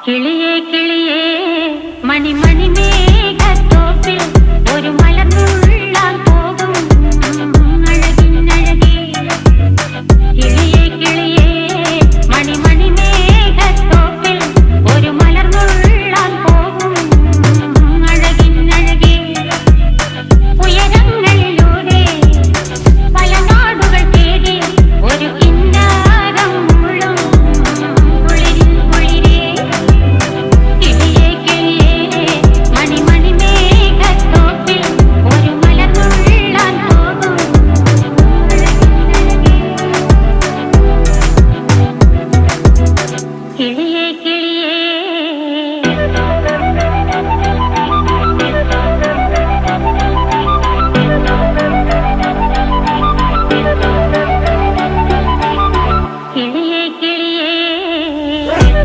കിളിയേ കിളിയേ മണിമണി മേഘത്തോപ്പിൽ ഒരു മലർന്നുള്ളാൻ പോകും അഴകിനഴകേ. കിളിയേ കിളിയേ മണിമണി മേഘത്തോപ്പിൽ ഒരു മലർന്നുള്ളാൻ പോകും അഴകിനഴകേ. ഉയരങ്ങളിലൂടെ പല നാടുകൾ തേടി ഒരു കിന്നാരം മുഴും കുളിരിൻ കുളിരേ. കിളിയേ കിളിയേ മണിമണി മേഘത്തോപ്പിൽ ഒരു മലർന്നുള്ളാൻ പോകും അഴകിനഴകേ. കിളിയേ കിളിയേ